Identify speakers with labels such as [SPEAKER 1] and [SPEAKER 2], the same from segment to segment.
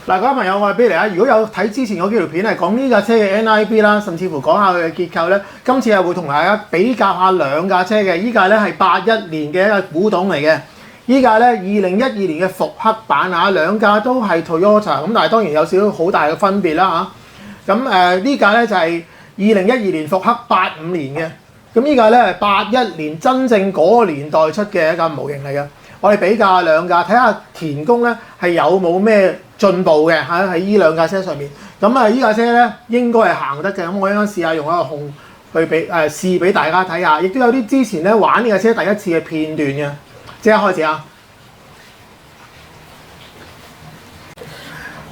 [SPEAKER 1] 嗱，各位朋友，我係 Billy啊！如果有睇之前嗰幾條片係講呢架車嘅 NIB 啦，甚至乎講下佢嘅結構咧，今次係會同大家比較下兩架車嘅。依架咧係81年嘅一個古董嚟嘅，依架咧2012年嘅復刻版啊，兩架都係 Toyota 咁，但係當然有少少好大嘅分別啦嚇。咁呢架咧就係2012年復刻85年嘅，咁依架咧係81年真正嗰個年代出嘅一架模型嚟嘅。我哋比較下兩架，睇下田工咧係有冇咩進步嘅喺依兩架車上面。咁依架車咧應該係行得嘅。咁我應該試下用一個控去試俾大家睇下，亦都有啲之前咧玩呢架車第一次嘅片段嘅。即刻開始啊！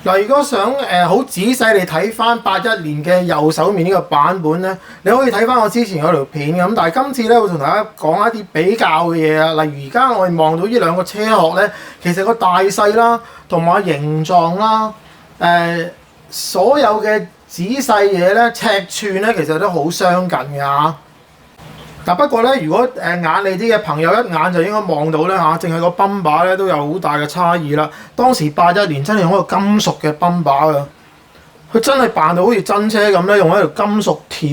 [SPEAKER 1] 嗱，如果想好仔細地睇翻81年嘅右手面呢個版本咧，你可以睇翻我之前嗰條片嘅。咁但係今次咧會同大家講一啲比較嘅嘢啊。例如而家我哋望到呢兩個車殼咧，其實個大細啦，同埋形狀啦，所有嘅仔細嘢咧、尺寸咧，其實都好相近嘅嚇。嗱，不過咧，如果眼利啲嘅朋友一眼就應該望到咧嚇，淨係個泵把咧都有好大嘅差異啦。當時81年真係用一個金屬嘅泵把㗎，佢真係扮到好似真車咁咧，用一條金屬條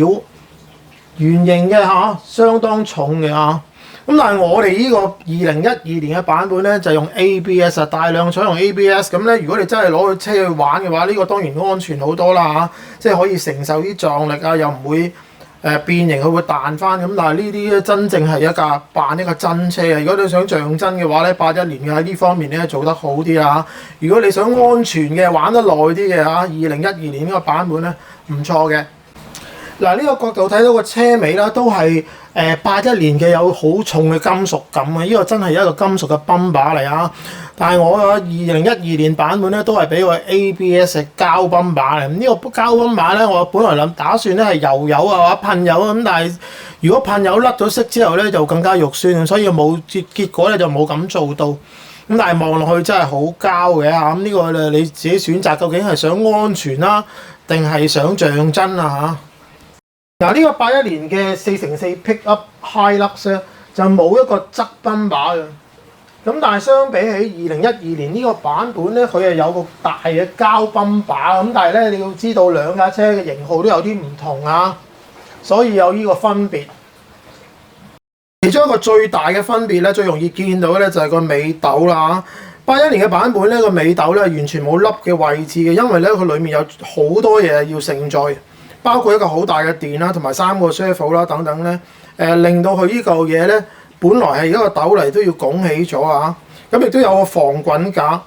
[SPEAKER 1] 圓形嘅嚇，相當重嘅嚇。咁但係我哋呢個2012年嘅版本咧就用 ABS 啊，大量採用 ABS。咁咧，如果你真係攞個車去玩嘅話，呢個當然安全好多啦嚇，即係可以承受啲撞力啊，又唔會變形，佢會彈翻咁。但係呢啲咧真正係扮一個真車啊！如果你想像真嘅話咧，81年嘅喺呢方面咧做得好啲啊！如果你想安全嘅玩得耐啲嘅嚇，2012年呢個版本咧唔錯嘅。嗱，呢個角度睇到個車尾啦，都係81年嘅，有好重嘅金屬感啊！呢個真係一個金屬嘅泵把嚟啊！但係我2012年版本咧都係俾個 ABS 嘅膠泵把嚟。呢個膠泵把咧，我本來打算咧係油油啊或者噴油啊，咁但係如果噴油甩咗色之後咧就更加肉酸，所以結果咧就冇咁做到。咁但係望落去真係好膠嘅嚇。咁呢個你自己選擇，究竟係想安全啦，定係想像真啊嚇？嗱，呢個81年嘅4x4 Pickup Hilux 咧就冇一個側泵把嘅，咁但係相比起2012年呢個版本咧，佢係有個大嘅膠泵把，咁但係咧你要知道兩架車嘅型號都有啲唔同啊，所以有呢個分別。其中一個最大嘅分別咧，最容易見到嘅咧就係個尾斗啦。81年嘅版本咧個尾斗咧完全冇凹嘅位置嘅，因為咧佢裡面有好多嘢要承載。包括一個好大嘅電啦，同埋3個 servo 啦等等咧，令到佢呢嚿嘢咧，本來係一個斗嚟都要拱起咗啊！咁亦都有個防滾架。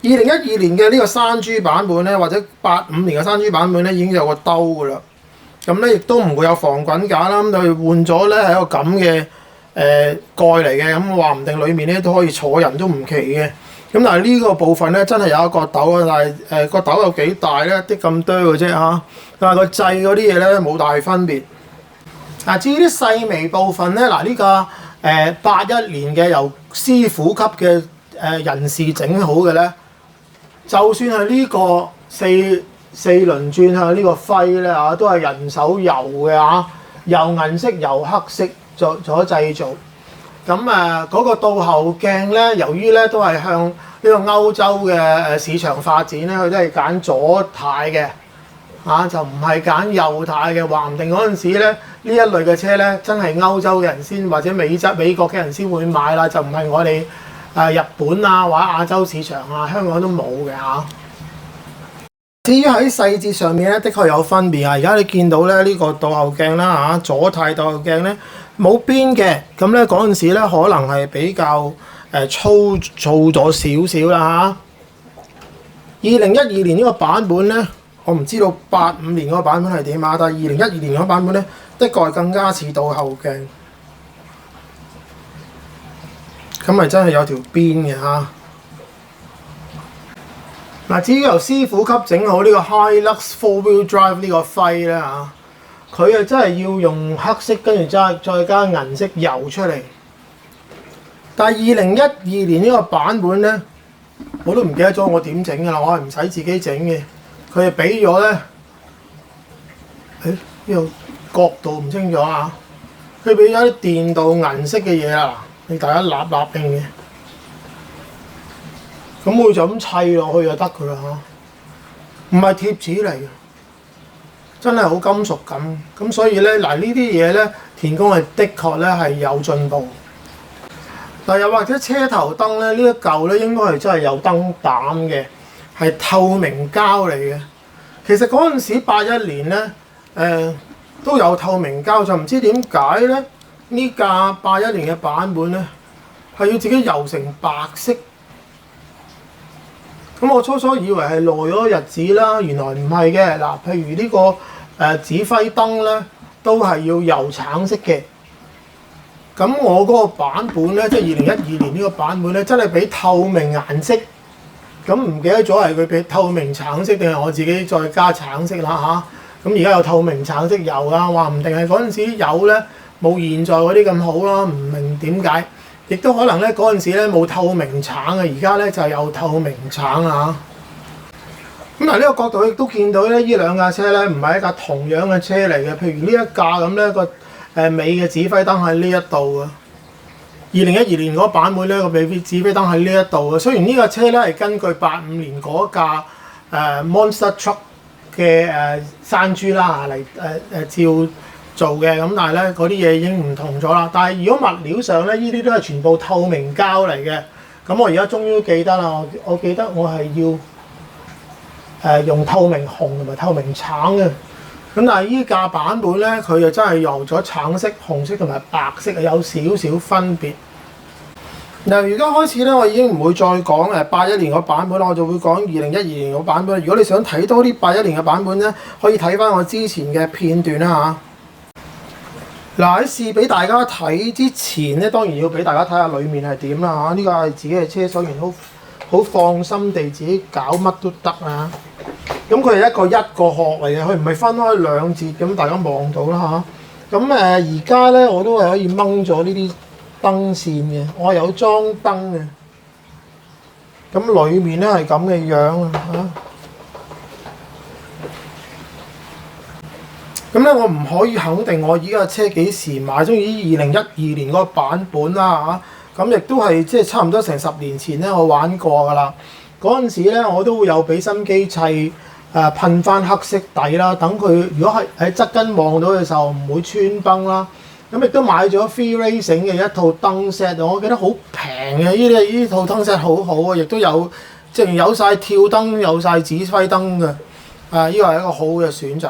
[SPEAKER 1] 2012年嘅呢個山豬版本咧，或者85年嘅山豬版本咧，已經有個兜㗎啦。咁咧亦都唔會有防滾架啦，咁佢換咗咧係一個咁嘅蓋嚟嘅，咁話唔定裡面咧都可以坐人都唔奇嘅。咁但係呢個部分咧真係有一個斗啊，但係個斗有幾大咧？啲咁多嘅啫嚇。但係個掣嗰啲嘢咧冇大分別。至於啲細微部分咧，呢個81年嘅由師傅級嘅人士整好嘅咧，就算係呢個四輪轉向呢個徽咧都係人手油嘅嚇，油銀色、油黑色做製造。咁嗰個倒後鏡咧，由於咧都係向呢個歐洲嘅市場發展咧，佢都係揀左軚嘅就唔係揀右軚嘅。話唔定嗰陣時咧，呢一類嘅車咧，真係歐洲嘅人先或者美國嘅人先會買啦，就唔係我哋日本啊或者亞洲市場啊，香港都冇嘅嚇。至於喺細節上面咧，的確有分別啊！而家你見到咧呢個倒後鏡啦嚇，左軚倒後鏡咧冇邊嘅，咁咧嗰陣時咧可能係比較粗糙咗少少啦嚇。2012年呢個版本咧，我唔知道85年嗰個版本係點啊，但係2012年嗰個版本咧，的確係更加似倒後鏡，咁咪真係有條邊嘅嚇。至於由師傅級整好呢個 Hilux 4-wheel drive 呢個徽咧嚇，佢真係要用黑色跟住再加銀色油出嚟。但係2012年呢個版本咧，我都唔記得咗我點整㗎啦，我係唔使自己整嘅。佢係俾咗咧，呢個角度唔清楚啊！佢俾咗啲電鍍銀色嘅嘢啊，你大家立定嘅。咁我就咁砌落去就得㗎啦嚇，唔係貼紙嚟嘅，真係好金屬感。咁所以咧嗱，呢啲嘢咧田工係的確咧係有進步。嗱，又或者車頭燈咧，呢一嚿咧應該係真係有燈膽嘅，係透明膠嚟嘅。其實嗰陣時81年咧，都有透明膠，就唔知點解咧呢架81年嘅版本咧係要自己油成白色。咁我初初以為係耐咗日子啦，原來唔係嘅。嗱，譬如呢個指揮燈咧，都係要油橙色嘅。咁我嗰個版本咧，即係2012年呢個版本咧，真係俾透明顏色。咁唔記得咗係佢俾透明橙色定係我自己再加橙色啦嚇。咁而家有透明橙色油啊，話唔定係嗰陣時油咧冇現在嗰啲咁好啦，唔明點解。亦都可能咧嗰陣時咧冇透明橙啊，而家咧就有透明橙啊。咁嗱，呢個角度亦都見到咧，呢兩架車咧唔係一架同樣嘅車嚟嘅。譬如呢一架咁咧個尾嘅指揮燈喺呢一度啊。2012年嗰個版本咧個尾指揮燈喺呢一度啊。雖然呢架車咧係根據85年嗰架Monster Truck 嘅山豬啦嚟照做嘅，咁但係咧嗰啲嘢已經唔同咗啦。但係如果物料上咧，呢啲都係全部透明膠嚟嘅。咁我而家終於都記得啦，我記得我係要用透明紅同埋透明橙嘅。咁但係依架版本咧，佢就真係用咗橙色、紅色同埋白色，有少少分別。嗱，而家開始咧，我已經唔會再講81年個版本啦，我就會講2012年個版本。如果你想睇多啲81年嘅版本咧，可以睇翻我之前嘅片段啦嚇。嗱，喺試俾大家睇之前咧，當然要俾大家睇下裡面係點啦嚇。呢個係自己嘅車，所以好放心地自己搞乜都得啊。咁佢係一個殼嚟嘅，佢唔係分開兩節咁，大家望到啦嚇。咁而家咧我都係可以掹咗呢啲燈線嘅，我係有裝燈嘅。咁裡面咧係咁嘅樣啊嚇。咁咧，我唔可以肯定我依架車幾時買，中意2012年嗰個版本啦嚇。咁亦都係即係差唔多成10年前咧，我玩過噶啦。嗰陣時咧，我都會有俾心機砌噴翻黑色底啦，等佢如果係喺側跟望到嘅時候唔會穿崩啦。咁亦都買咗 Free Racing 嘅一套燈 set，我記得好平嘅，呢套燈 set 好好啊，亦都有即係有晒跳燈，有晒指揮燈嘅。呢個係一個好嘅選擇。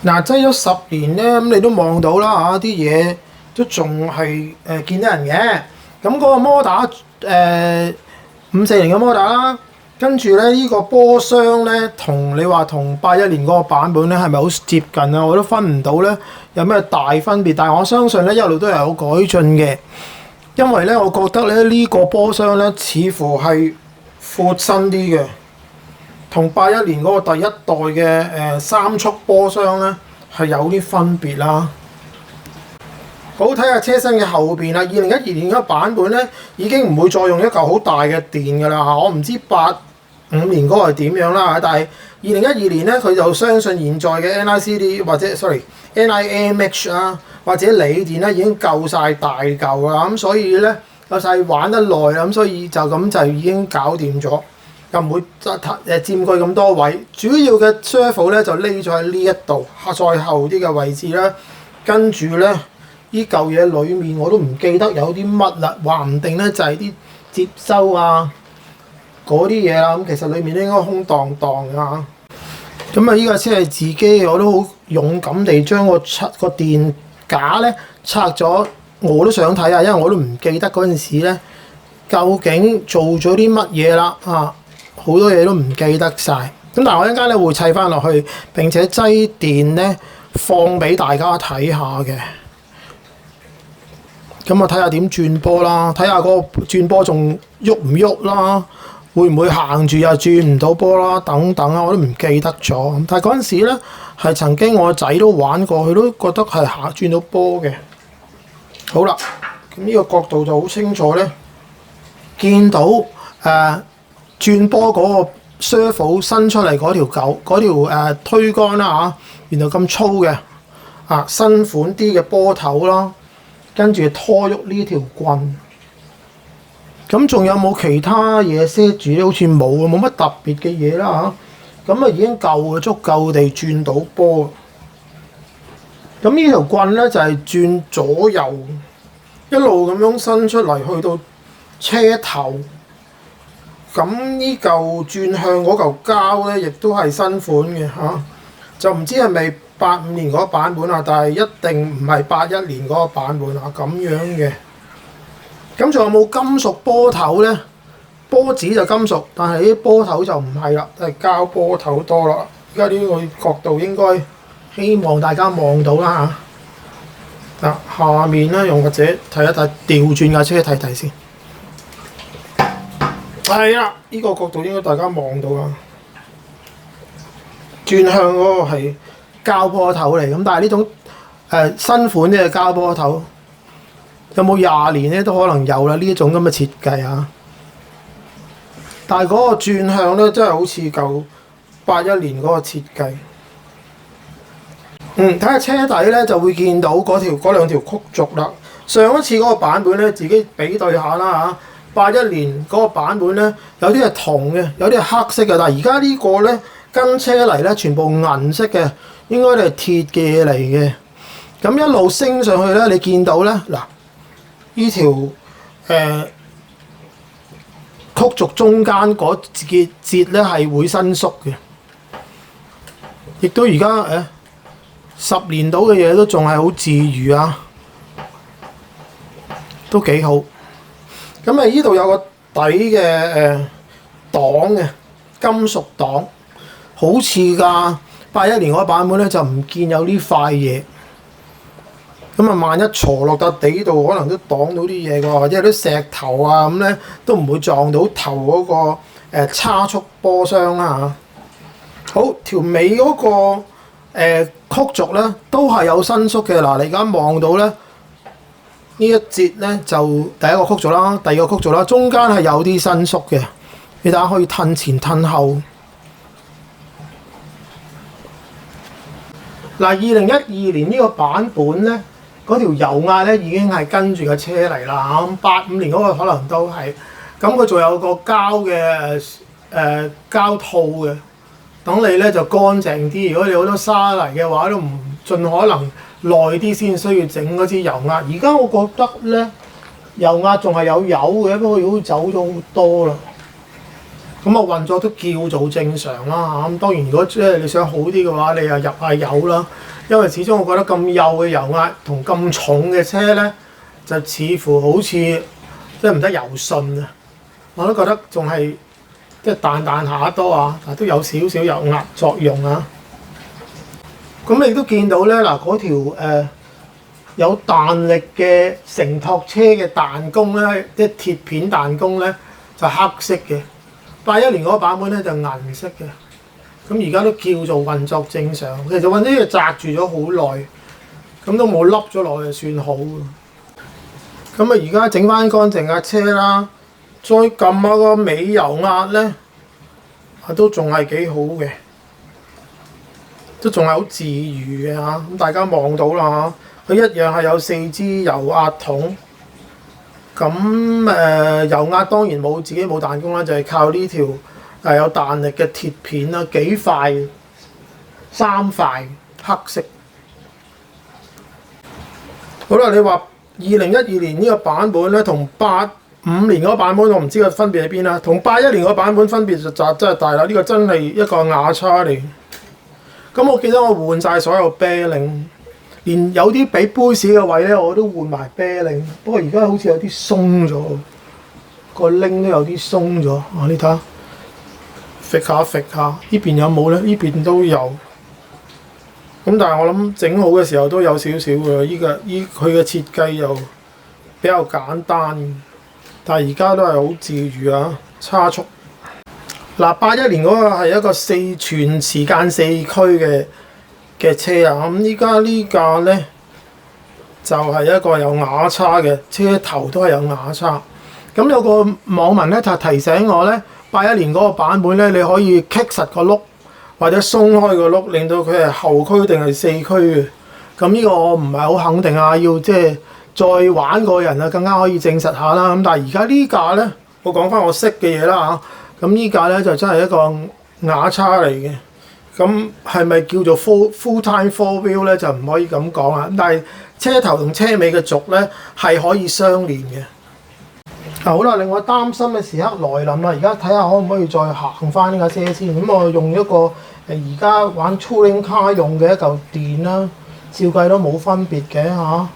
[SPEAKER 1] 嗱，擠咗10年咧，咁你都望到啦嚇，啲嘢都仲係見得人嘅。咁嗰個摩打54年嘅摩打啦，跟住咧呢個波箱咧，同你話同81年嗰個版本咧係咪好接近啊？我都分唔到咧有咩大分別，但係我相信咧一路都係有改進嘅，因為咧我覺得咧呢個波箱咧似乎係闊身啲嘅。同81年嗰個第一代嘅3速波箱咧係有啲分別啦。好，睇下車身嘅後邊啦。2012年嗰個版本咧已經唔會再用一嚿好大嘅電㗎啦嚇。我唔知85年嗰個係點樣啦，但係2012年咧佢就相信現在嘅 NICD 或者 NIMH 啊或者鋰電咧已經夠晒大嚿啦，咁所以咧夠晒玩得耐啦，咁所以就已經搞掂咗。又唔會佔據咁多位，主要嘅 servo 咧就匿咗喺呢一度，再後啲嘅位置啦。跟住咧，呢嚿嘢裡面我都唔記得有啲乜啦，話唔定咧就係啲接收啊嗰啲嘢啦。咁其實裡面應該空蕩蕩㗎。咁啊，依架車係自己，我都好勇敢地將個電架咧拆咗，我都想睇下，因為我都唔記得嗰陣時咧究竟做咗啲乜嘢啦啊！好多嘢都唔記得晒，咁但係我一陣間咧會砌翻落去，並且擠電咧放俾大家睇下嘅。咁我睇下點轉波啦，睇下嗰個轉波仲喐唔喐啦，會唔會行住又轉唔到波啦，等等啊，我都唔記得咗。但係嗰陣時咧係曾經我個仔都玩過，佢都覺得係轉到波嘅。好啦，咁呢個角度就好清楚咧，見到轉波嗰個 servo 伸出嚟嗰條推杆啦嚇，原來咁粗嘅新款啲嘅波頭啦，跟住拖喐呢條棍，咁仲有冇其他嘢 set 住咧？好似冇啊，冇乜特別嘅嘢啦嚇。咁啊已經夠嘅，足夠地轉到波。咁呢條棍咧就係轉左右，一路咁樣伸出嚟，去到車頭。咁呢嚿轉向嗰嚿膠咧，亦都係新款嘅嚇，就唔知係咪85年嗰個版本啊？但係一定唔係81年嗰個版本啊，咁樣嘅。咁仲有冇金屬波頭咧？波子就金屬，但係啲波頭就唔係啦，係膠波頭多啦。而家呢個角度應該希望大家望到啦嚇。嗱，下面咧用或者睇一睇調轉架車睇睇先。係啦，呢個角度應該大家望到啦。轉向嗰個係膠波頭嚟，咁但係呢種新款嘅膠波頭有冇20年咧都可能有啦，呢一種咁嘅設計啊。但係嗰個轉向咧真係好似舊81年嗰個設計。睇下車底咧就會見到嗰兩條曲軸啦。上一次嗰個版本咧自己比對下啦嚇。81年嗰個版本咧有啲係銅嘅，有啲係黑色嘅，但係而家呢個咧跟車嚟咧全部銀色嘅，應該係鐵嘅嘢嚟嘅。咁一路升上去咧，你見到咧嗱，呢條曲軸中間嗰節咧係會伸縮嘅，亦都而家10年到嘅嘢都仲係好自如啊，都幾好。咁呢度有個底嘅擋嘅金屬擋，好似㗎81年嗰個版本咧就唔見有呢塊嘢。咁啊，萬一坐落笪地度，可能都擋到啲嘢㗎，或者有啲石頭啊咁咧，都唔會撞到頭嗰個差速波箱啦嚇。好，條尾嗰個曲軸咧都係有伸縮嘅。嗱，你而家望到咧。呢一節咧就第一個曲軸啦，第二個曲軸啦，中間係有啲伸縮嘅，你大家可以褪前褪後。嗱，2012年呢個版本咧，嗰條油壓咧已經係跟住個車嚟啦。咁85年嗰個可能都係，咁佢仲有個膠嘅膠套嘅，等你咧就乾淨啲。如果你好多沙泥嘅話，都唔盡可能。耐啲先需要整嗰支油壓，而家我覺得咧油壓仲係有油嘅，不過已經走咗好多啦。咁啊運作都叫做正常啦嚇。咁當然如果即係你想好啲嘅話，你又入下油啦。因為始終我覺得咁幼嘅油壓同咁重嘅車咧，就似乎好似即係唔得柔順啊。我都覺得仲係即係彈彈下多啊，但係都有少少油壓作用啊。咁你都見到咧嗱，嗰條有彈力嘅承托車嘅彈弓咧，即係鐵片彈弓咧，就黑色嘅。81年嗰個版本咧就銀色嘅。咁而家都叫做運作正常。其實揾啲嘢擲住咗好耐，咁都冇凹咗落去，算好。咁啊，而家整翻乾淨架車啦，再撳下個尾油壓咧，都仲係幾好嘅。都仲係好自如嘅嚇，咁大家望到啦嚇，佢一樣係有4支油壓筒。咁油壓當然自己冇彈弓啦，就係靠呢條有彈力嘅鐵片啦，幾塊，3塊黑色。好啦，你話2012年呢個版本咧，同85年嗰個版本我唔知個分別喺邊啦，同81年嗰個版本分別就真係大啦，呢個真係一個雅叉嚟。咁我記得我換晒所有啤令，連有啲俾杯士嘅位咧，我都換埋啤令。不過而家好似有啲鬆咗，個拎都有啲鬆咗。啊，你睇下，揈下揈下，呢邊有冇咧？呢邊都有。咁但係我諗整好嘅時候都有少少嘅。佢嘅設計又比較簡單，但係而家都係好自如啊，差速。嗱，81年嗰個係一個全時間4驅嘅車啊，咁依家呢架咧就係一個有雅叉嘅車頭，都係有雅叉。咁有個網民咧就提醒我咧，81年嗰個版本咧，你可以棘實個轆或者鬆開個轆，令到佢係後驅定係4驅嘅。咁呢個我唔係好肯定啊，要即係再玩過嘅人啊，更加可以證實下啦。咁但係而家呢架咧，我講翻我識嘅嘢啦嚇。咁呢架咧就真係一個雅叉嚟嘅。咁係咪叫做 full time four wheel 咧？就唔可以咁講啊。咁但係車頭同車尾嘅軸咧係可以相連嘅。好啦，令我擔心嘅時刻來臨啦！而家睇下可唔可以再行翻呢架車先。咁我用一個而家玩 touring car 用嘅一嚿電啦，照計都冇分別嘅嚇。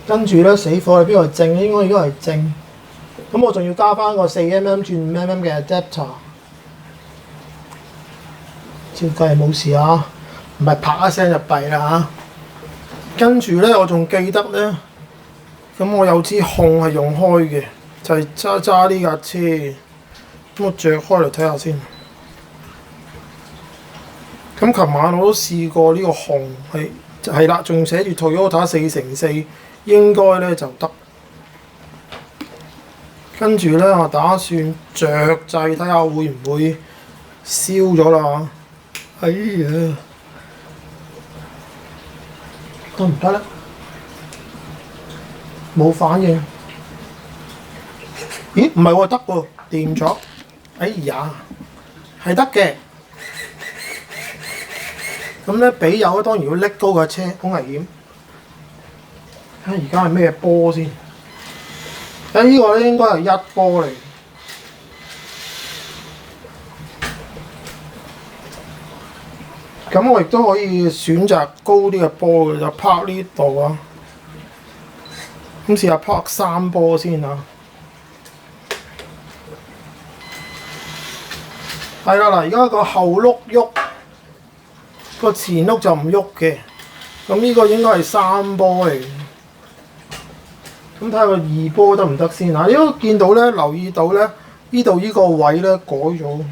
[SPEAKER 1] 跟住咧死火，邊個係正？應該係正。咁我仲要加翻個4mm 轉5mm 嘅 adapter。照計冇事啊，唔係啪一聲就弊啦嚇。跟住咧，我仲記得咧，咁我有支控係用開嘅。就係揸呢架車，咁我着開嚟睇下先。咁琴晚我都試過呢個紅係啦，仲寫住 Toyota 4x4，應該咧就得。跟住咧，我打算着掣睇下會唔會燒咗啦。哎呀，得唔得咧？冇反應。咦，唔係喎，得喎，掂咗。哎呀，係得嘅。咁咧，俾油咧，當然要拎高架車，好危險。睇下而家係咩波先？呢個咧應該係1波嚟。咁我亦都可以選擇高啲嘅波嘅，就拍呢度啊。咁試下拍3波先啊。係啦，嗱，而家個後轆喐，個前轆就唔喐嘅。咁呢個應該係3波嚟。咁睇下個2波得唔得先啊？因為見到咧，留意到咧，呢度呢個位咧改咗。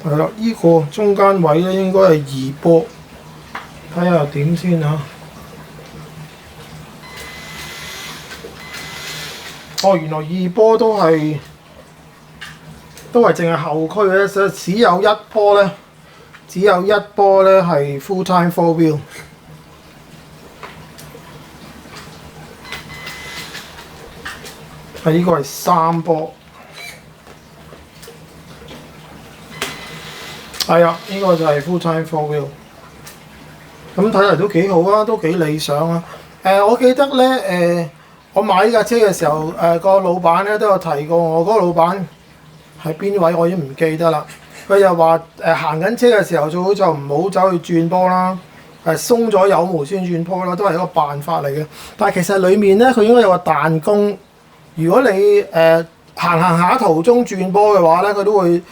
[SPEAKER 1] 係啦，呢個中間位咧應該係2波。睇下點先啊？哦，原來2波都係淨係後驅嘅，所以只有1波咧係 full time four wheel。呢個係3波。係啊，呢個就係 full time four wheel。咁睇嚟都幾好啊，都幾理想啊。我記得咧我買呢架車嘅時候，個老闆咧都有提過我，嗰個老闆係邊位我已經唔記得啦。佢就話行緊車嘅時候最好就唔好走去轉波啦，鬆咗油門先轉波啦，都係一個辦法嚟嘅。但係其實裡面咧佢應該有個彈弓，如果你行下途中轉波嘅話咧，佢都會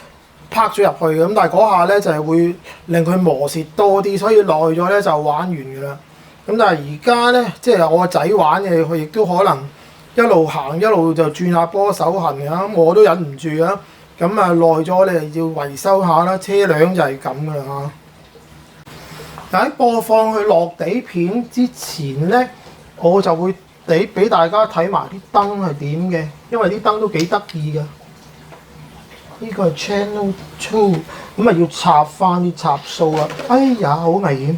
[SPEAKER 1] 拍咗入去嘅。咁但係嗰下咧就係會令佢磨蝕多啲，所以耐咗咧就玩完㗎啦。咁但係而家咧，即係我個仔玩嘅，佢亦都可能一路行一路就轉下波手痕嘅，咁我都忍唔住啊！咁啊耐咗你就要維修下啦，車輛就係咁噶啦嚇。但喺播放佢落地片之前咧，我就會俾大家睇埋啲燈係點嘅，因為啲燈都幾得意㗎。呢個係 Channel 2，咁啊要插翻啲插數啦。哎呀，好危險！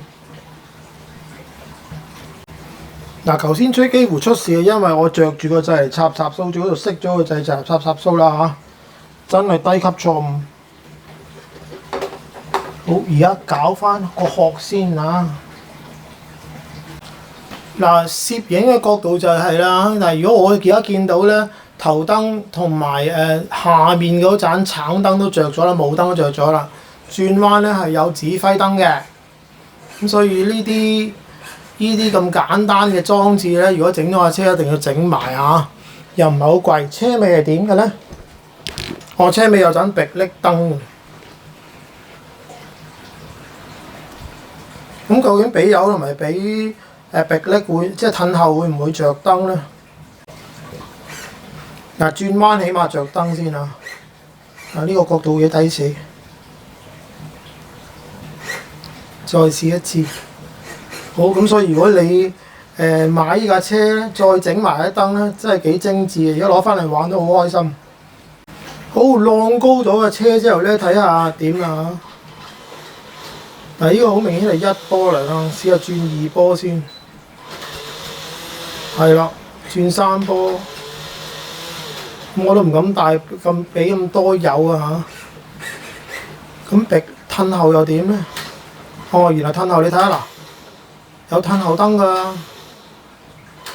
[SPEAKER 1] 嗱，頭先吹幾乎出事，因為我着住個掣嚟插數，最嗰度熄咗個掣就插數啦嚇，真係低級錯誤。好，而家搞翻個殼先啊！嗱，攝影嘅角度就係啦，但係如果我而家見到咧，頭燈同埋下面嗰盞橙燈都着咗啦，霧燈都着咗啦，轉彎咧係有指揮燈嘅，咁所以呢啲咁簡單嘅裝置咧，如果整咗架車一定要整埋啊，又唔係好貴。車尾係點嘅咧？我車尾有盞迫力燈。咁究竟俾油同埋俾迫力會即係褪後會唔會着燈咧？嗱，轉彎起碼着燈先啊！呢個角度幾抵死，再試一次。好，咁所以如果你買呢架車咧，再整埋啲燈咧，真係幾精緻嘅。而家攞翻嚟玩都好開心。好，晾高咗架車之後咧，睇下點啊！嗱，呢個好明顯係1波嚟啦，試下轉2波先。係啦，轉山坡，咁我都唔敢帶咁俾咁多油啊嚇。咁逼褪後又點咧？哦，原來褪後你睇下嗱，有褪後燈㗎。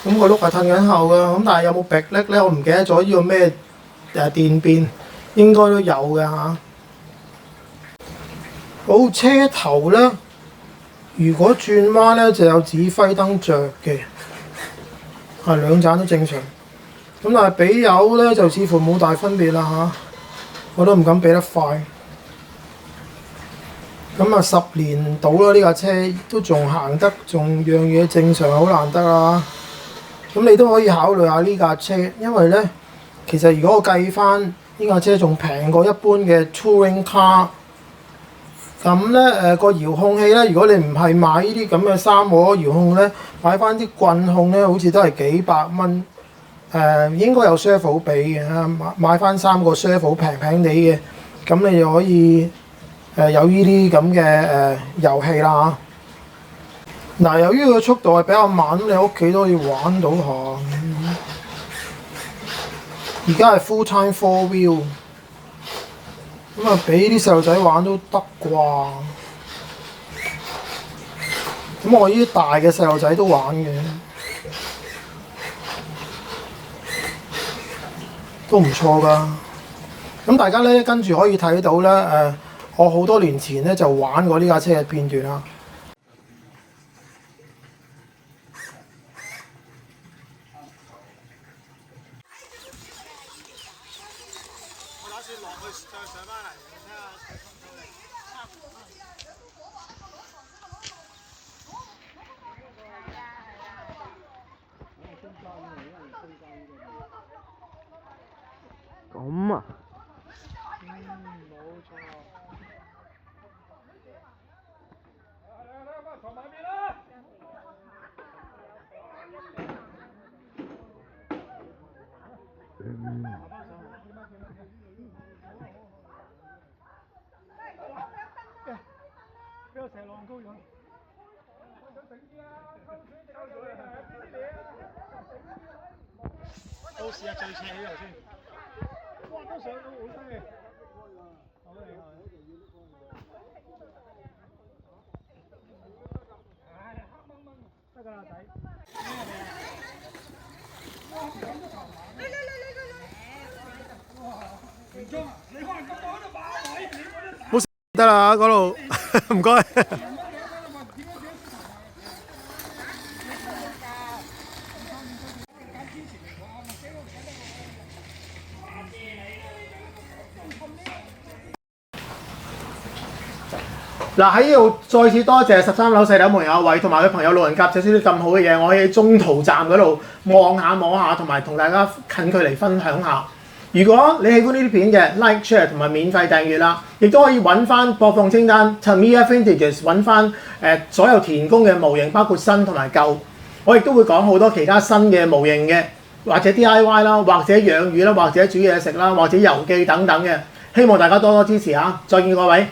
[SPEAKER 1] 咁個轆係褪緊後㗎，咁但係有冇逼力咧？我唔記得咗呢個咩電變，應該都有嘅嚇。好，車頭咧，如果轉彎咧就有指揮燈着嘅，係兩盞都正常。咁但係俾油咧就似乎冇大分別啦嚇，我都唔敢俾得快。咁啊10年到啦，呢架車都仲行得，仲樣嘢正常，好難得啦。咁你都可以考慮下呢架車，因為咧其實如果我計翻呢架車仲平過一般嘅 touring car。咁咧個遙控器咧，如果你唔係買呢啲咁嘅三和遙控咧，買翻啲棍控咧，好似都係幾百蚊。應該有 servo 俾嘅，買翻3個 servo 平平地嘅，咁你就可以有呢啲咁嘅遊戲啦嚇。嗱，由於佢速度係比較慢，你屋企都可以玩到下。而家係 full time 4 wheel。咁啊，俾啲細路仔玩都得啩。咁我呢啲大嘅細路仔都玩嘅，都唔錯㗎。咁大家咧跟住可以睇到咧我好多年前咧就玩過呢架車嘅片段啦。
[SPEAKER 2] 咁啊！
[SPEAKER 1] 冇錯。坐埋邊啦！俾我成浪高咗。到時係最斜呢度先。哇！都上到好犀利，好厲害！唉，黑掹掹，得㗎啦仔。冇事得啦，嗰度唔該。嗱，喺呢度再次多謝13樓4樓門友阿偉同埋佢朋友路人甲寫少啲咁好嘅嘢，我可以喺中途站嗰度望下，同埋同大家近距離分享下。如果你喜歡呢啲片嘅 ，like share 同埋免費訂閱啦，亦都可以揾翻播放清單 Tamiya Vintages 揾翻所有田工嘅模型，包括新同埋舊。我亦都會講好多其他新嘅模型嘅，或者 DIY 啦，或者養魚啦，或者煮嘢食啦，或者遊記等等嘅。希望大家多多支持嚇，再見各位。